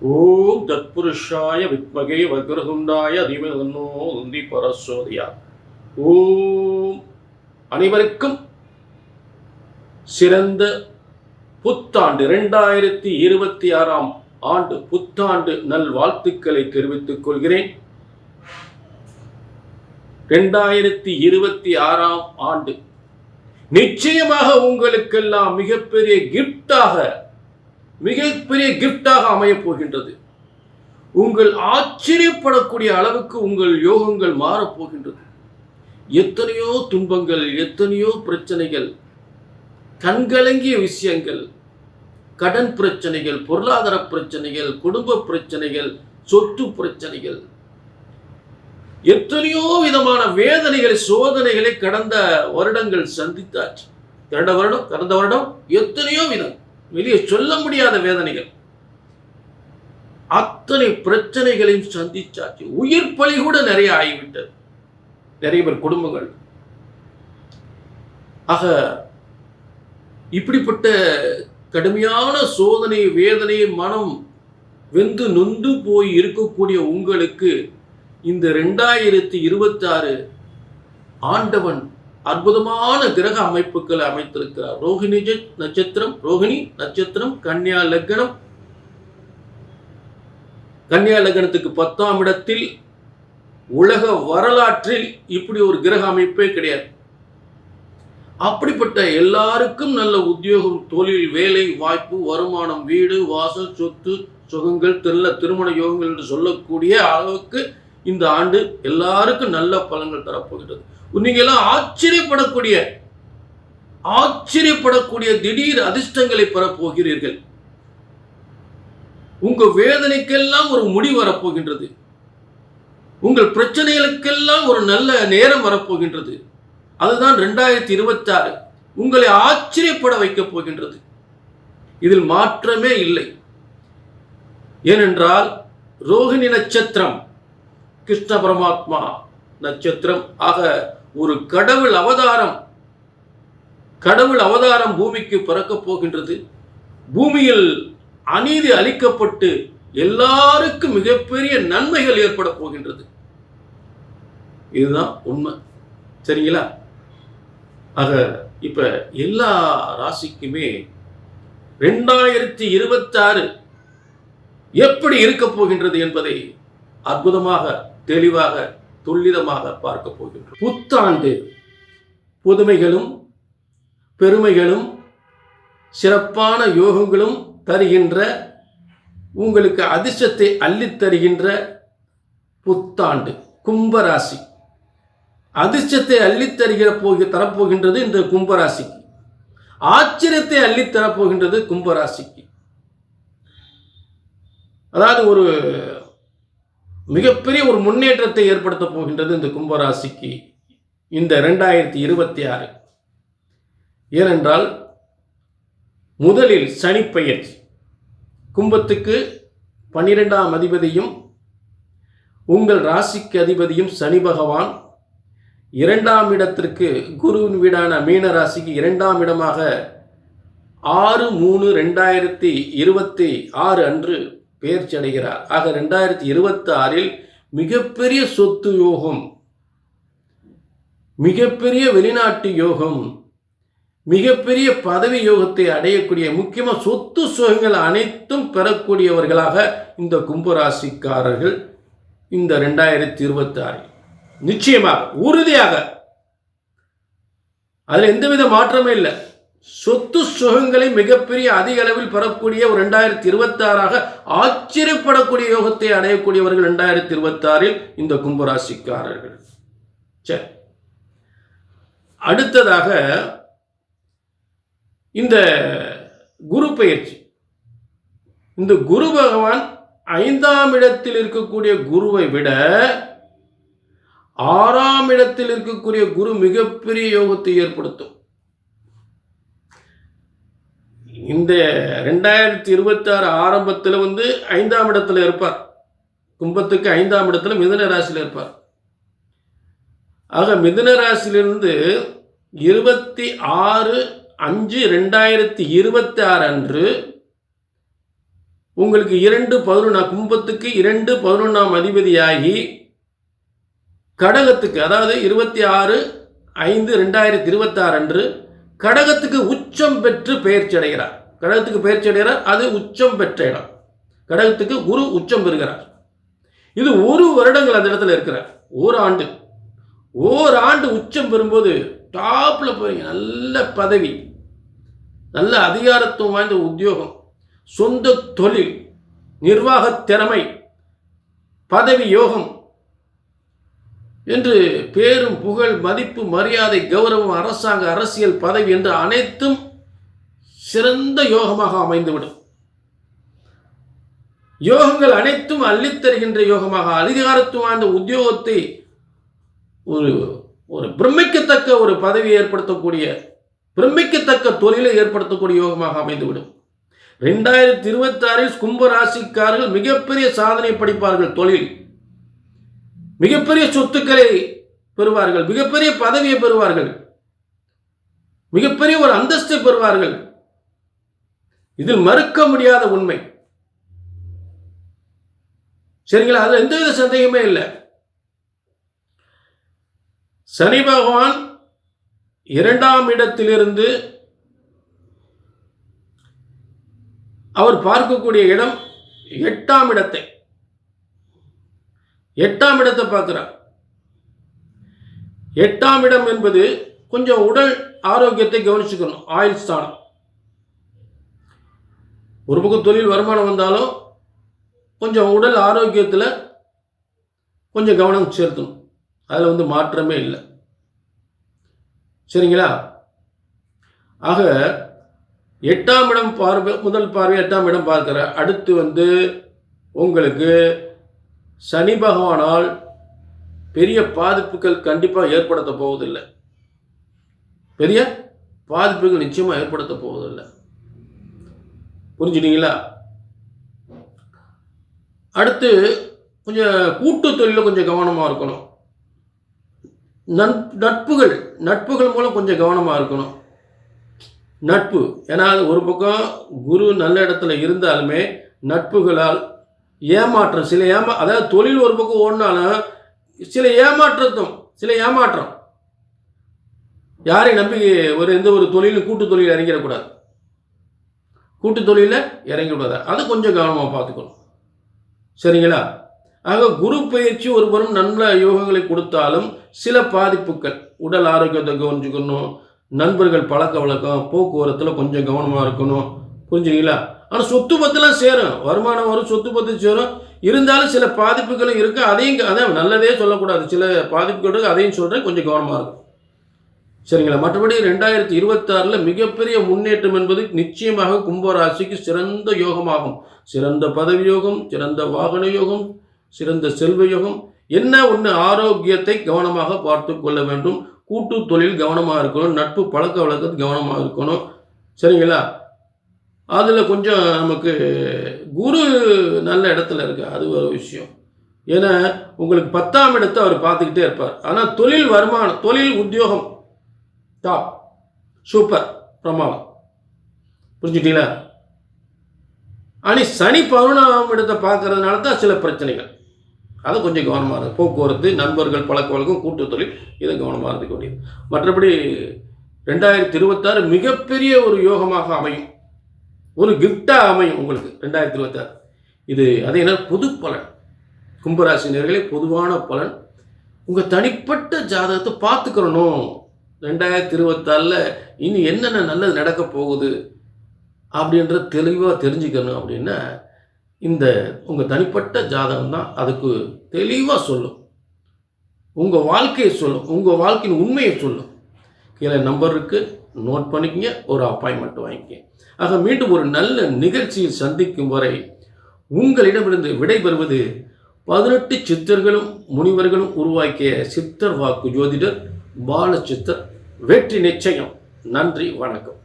ஓம் தத்புருஷாய வித்மகே வக்ரதுண்டாய தீமஹி தந்தி பரசோதயா. ஓம் அனைவருக்கும் சிறந்த புத்தாண்டு 2026 ஆண்டு புத்தாண்டு நல்வாழ்த்துக்களை தெரிவித்துக் கொள்கிறேன். 2026 ஆண்டு நிச்சயமாக உங்களுக்கெல்லாம் மிகப்பெரிய கிஃப்டாக அமையப் போகின்றது. உங்கள் ஆச்சரியப்படக்கூடிய அளவுக்கு உங்கள் யோகங்கள் மாறப்போகின்றது. எத்தனையோ துன்பங்கள், எத்தனையோ பிரச்சனைகள், கண்கலங்கிய விஷயங்கள், கடன் பிரச்சனைகள், பொருளாதார பிரச்சனைகள், குடும்ப பிரச்சனைகள், சொத்து பிரச்சனைகள், எத்தனையோ விதமான வேதனைகள், சோதனைகளை கடந்த வருடங்கள் சந்தித்தாச்சு. கடந்த வருடம் எத்தனையோ விதம், வெளியே சொல்ல முடியாத வேதனைகள், அத்தனை பிரச்சனைகளையும் சந்திச்சாச்சு. உயிர் பலி கூட நிறைய ஆகிவிட்டது நிறைய பேர் குடும்பங்கள். ஆக இப்படிப்பட்ட கடுமையான சோதனை, வேதனை, மனம் வெந்து நொந்து போய் இருக்கக்கூடிய உங்களுக்கு இந்த 2026 ஆண்டவன் அற்புதமான கிரக அமைப்புகளை அமைத்திருக்கிறார். ரோஹிணி நட்சத்திரம், கன்னியா லக்னத்துக்கு 10ஆம் இடத்தில். உலக வரலாற்றில் இப்படி ஒரு கிரக அமைப்பே கிடையாது. அப்படிப்பட்ட எல்லாருக்கும் நல்ல உத்தியோகம், தொழில், வேலை வாய்ப்பு, வருமானம், வீடு வாசல், சொத்து சுகங்கள், திருமண யோகங்கள் என்று சொல்லக்கூடிய அளவுக்கு இந்த ஆண்டு எல்லாருக்கும் நல்ல பலன்கள் தரப்போகிறது. நீங்க எல்லாம் ஆச்சரியப்படக்கூடிய திடீர் அதிர்ஷ்டங்களை பெறப்போகிறீர்கள். உங்க வேதனைக்கெல்லாம் ஒரு முடிவு வரப்போகின்றது. உங்கள் பிரச்சனைகளுக்கெல்லாம் ஒரு நல்ல நேரம் வரப்போகின்றது. அதுதான் 2026 உங்களை ஆச்சரியப்பட வைக்கப் போகின்றது. இதில் மாற்றமே இல்லை. ஏனென்றால் ரோஹிணி நட்சத்திரம் கிருஷ்ண பரமாத்மா நட்சத்திரம். ஆக ஒரு கடவுள் அவதாரம் பூமிக்கு பிறக்கப் போகின்றது. பூமியில் அநீதி அளிக்கப்பட்டு எல்லாருக்கும் மிகப்பெரிய நன்மைகள் ஏற்பட போகின்றது. இதுதான் உண்மை. சரிங்களா? ஆக இப்ப எல்லா ராசிக்குமே 2026 எப்படி இருக்க போகின்றது என்பதை அற்புதமாக, தெளிவாக, துல்லிதமாக பார்க்க போகின்றோம். புத்தாண்டு புதுமைகளும் பெருமைகளும் சிறப்பான யோகங்களும் தருகின்ற, உங்களுக்கு அதிர்ஷ்டத்தை அள்ளித் தருகின்ற புத்தாண்டு. கும்பராசி அதிர்ஷ்டத்தை அள்ளித் தரப்போகின்றது இந்த கும்பராசிக்கு. ஆச்சரியத்தை அள்ளித் தரப்போகின்றது கும்பராசிக்கு. அதாவது ஒரு மிகப்பெரிய ஒரு முன்னேற்றத்தை ஏற்படுத்த போகின்றது இந்த கும்பராசிக்கு இந்த 2026. ஏனென்றால் முதலில் சனி பெயர்ச்சி. கும்பத்துக்கு 12ஆம் அதிபதியும் உங்கள் ராசிக்கு அதிபதியும் சனி பகவான் 2ஆம் இடத்திற்கு குருவின் வீடான மீன ராசிக்கு 2ஆம் இடமாக 6/3/2026 அன்று பெயர்ச்சி அடைகிறார். ஆக 2026 மிகப்பெரிய சொத்து யோகம், மிகப்பெரிய வெளிநாட்டு யோகம், மிகப்பெரிய பதவி யோகத்தை அடையக்கூடிய, முக்கியமாக சொத்து சுகங்கள் அனைத்தும் பெறக்கூடியவர்களாக இந்த கும்பராசிக்காரர்கள் இந்த 2026 நிச்சயமாக, உறுதியாக, அதில் எந்தவித மாற்றமே இல்லை. சொத்து சுகங்களை மிகப்பெரிய அதிக அளவில் பெறக்கூடிய ஒரு 2026 ஆச்சரியப்படக்கூடிய யோகத்தை அடையக்கூடியவர்கள் 2026 இந்த கும்பராசிக்காரர்கள். சரி, அடுத்ததாக இந்த குரு பெயர்ச்சி. இந்த குரு பகவான் 5ஆம் இடத்தில் இருக்கக்கூடிய குருவை விட 6ஆம் இடத்தில் இருக்கக்கூடிய குரு மிகப்பெரிய யோகத்தை ஏற்படுத்தும். இந்த 2026 ஆரம்பத்தில் 5ஆம் இடத்துல இருப்பார். கும்பத்துக்கு 5ஆம் இடத்துல மிதுன ராசியில் இருப்பார். ஆக மிதுன ராசியிலிருந்து 26/5/2026 அன்று உங்களுக்கு 2-11 கும்பத்துக்கு 2-11 அதிபதியாகி கடகத்துக்கு, அதாவது 26/5/2026 அன்று கடகத்துக்கு உச்சம் பெற்று பெயர்ச்சி அடைகிறார். கடகத்துக்கு பெயர்ச்சி அடைகிறார். அது உச்சம் பெற்ற இடம். கடகத்துக்கு குரு உச்சம் பெறுகிறார். இது 1 வருடங்கள் அந்த இடத்துல இருக்கிறார். ஓராண்டு உச்சம் பெறும்போது டாப்ல போறீங்க. நல்ல பதவி, நல்ல அதிகாரத்துவம் வாய்ந்த உத்தியோகம், சொந்த தொழில், நிர்வாக திறமை, பதவி யோகம் என்று பேரும் புகழ், மதிப்பு, மரியாதை, கௌரவம், அரசாங்க, அரசியல் பதவி என்று அனைத்தும் சிறந்த யோகமாக அமைந்துவிடும். யோகங்கள் அனைத்தும் அள்ளித்தருகின்ற யோகமாக, அதிகாரத்துவம் வாய்ந்த உத்தியோகத்தை ஒரு பிரமிக்கத்தக்க ஒரு பதவியை ஏற்படுத்தக்கூடிய, பிரமிக்கத்தக்க தொழிலை ஏற்படுத்தக்கூடிய யோகமாக அமைந்துவிடும். 2026 கும்ப ராசிக்காரர்கள் மிகப்பெரிய சாதனை படிப்பார்கள். தொழில், மிகப்பெரிய சொத்துக்களை பெறுவார்கள், மிகப்பெரிய பதவியை பெறுவார்கள், மிகப்பெரிய ஒரு அந்தஸ்தை பெறுவார்கள். இதில் மறுக்க முடியாத உண்மை. சரிங்களா? அதுல எந்தவித சந்தேகமே இல்லை. சனி பகவான் 2ஆம் இடத்திலிருந்து அவர் பார்க்கக்கூடிய இடம் 8ஆம் இடத்தை, 8ஆம் இடத்தை பார்க்கிறார். 8ஆம் இடம் என்பது கொஞ்சம் உடல் ஆரோக்கியத்தை கவனிச்சுக்கணும். ஆயுள் ஸ்தானம். ஒரு பக்கம் தொழில் வருமானம் வந்தாலும் கொஞ்சம் உடல் ஆரோக்கியத்தில் கொஞ்சம் கவனம் செலுத்தணும். அதில் மாற்றமே இல்லை. சரிங்களா? ஆக 8ஆம் இடம் பார்வை, முதல் பார்வை 8ஆம் இடம் பார்க்கிற. அடுத்து உங்களுக்கு சனி பகவானால் பெரிய பாதிப்புகள் கண்டிப்பாக ஏற்படுத்த போவதில்லை. பெரிய பாதிப்புகள் நிச்சயமாக ஏற்படுத்த போவதில்லை. புரிஞ்சுட்டீங்களா? அடுத்து கொஞ்சம் கூட்டு தொழிலில் கொஞ்சம் கவனமாக இருக்கணும். நட்புகள் மூலம் கொஞ்சம் கவனமாக இருக்கணும். நட்பு, ஏன்னா ஒரு பக்கம் குரு நல்ல இடத்துல இருந்தாலுமே நட்புகளால் ஏமாற்றம், அதாவது தொழில் ஒரு பக்கம் ஓடினாலும் சில ஏமாற்றம். யாரையும் நம்பி எந்த ஒரு தொழிலும் கூட்டு தொழில் இறங்கிடக்கூடாது. கூட்டு தொழிலில் இறங்கிவிடாது. அதை கொஞ்சம் கவனமாக பார்த்துக்கணும். சரிங்களா? ஆக குரு பயிற்சி ஒருவரும் நல்ல யோகங்களை கொடுத்தாலும் சில பாதிப்புகள், உடல் ஆரோக்கியத்தை கவனிச்சுக்கணும், நண்பர்கள் பழக்க வழக்கம், போக்குவரத்தில் கொஞ்சம் கவனமாக இருக்கணும். புரிஞ்சுங்களா? ஆனால் சொத்து பத்துலாம் சேரும், வருமானம் வரும், சொத்து பத்து சேரும். இருந்தாலும் சில பாதிப்புகளும் இருக்குது. அதான் நல்லதே சொல்லக்கூடாது. சில பாதிப்புகள் அதையும் சொல்கிறேன், கொஞ்சம் கவனமாக இருக்கும். சரிங்களா? மற்றபடி 2026 மிகப்பெரிய முன்னேற்றம் என்பது நிச்சயமாக கும்பராசிக்கு சிறந்த யோகமாகும். சிறந்த பதவி யோகம், சிறந்த வாகன யோகம், சிறந்த செல்வ யோகம். என்ன ஒன்று, ஆரோக்கியத்தை கவனமாக பார்த்து கொள்ள வேண்டும். கூட்டு தொழில் கவனமாக இருக்கணும். நட்பு பழக்க வழக்கத்துக்கு கவனமாக இருக்கணும். சரிங்களா? அதில் கொஞ்சம் நமக்கு குரு நல்ல இடத்துல இருக்கு, அது ஒரு விஷயம். ஏன்னா உங்களுக்கு 10ஆம் இடத்தை அவர் பார்த்துக்கிட்டே இருப்பார். ஆனால் தொழில் வருமானம், தொழில் உத்தியோகம் டாப், சூப்பர், பிரமாதம். புரிஞ்சுட்டீங்களா? ஆனால் சனி 11ஆம் இடத்தை பார்க்கறதுனால தான் சில பிரச்சனைகள். அதை கொஞ்சம் கவனமாக இருக்கும். போக்குவரத்து, நண்பர்கள் பழக்க வழக்கம், கூட்டு தொழில், இதை கவனமாக இருக்க வேண்டியது. மற்றபடி 2026 மிகப்பெரிய ஒரு யோகமாக அமையும். ஒரு கிஃப்டாக அமையும் உங்களுக்கு 2026. இது அதே நேரம் பொது பலன். கும்பராசினியர்களே, பொதுவான பலன். உங்கள் தனிப்பட்ட ஜாதகத்தை பார்த்துக்கிறணும். 2026 இனி என்னென்ன நல்லது நடக்க போகுது அப்படின்ற தெளிவாக தெரிஞ்சுக்கணும். அப்படின்னா இந்த உங்கள் தனிப்பட்ட ஜாதகம் தான் அதுக்கு தெளிவாக சொல்லும். உங்கள் வாழ்க்கையை சொல்லும், உங்கள் வாழ்க்கையின் உண்மையை சொல்லும். கீழே நம்பர் இருக்குது, நோட் பண்ணிக்கங்க, ஒரு அப்பாயின்மெண்ட் வாங்கிக்க. ஆக மீண்டும் ஒரு நல்ல நிகழ்ச்சியில் சந்திக்கும் வரை உங்களிடமிருந்து விடைபெறுவது 18 சித்தர்களும் முனிவர்களும் உருவாக்கிய சித்தர் வாக்கு ஜோதிடர் பாலசித்தர். வெற்றி நிச்சயம். நன்றி, வணக்கம்.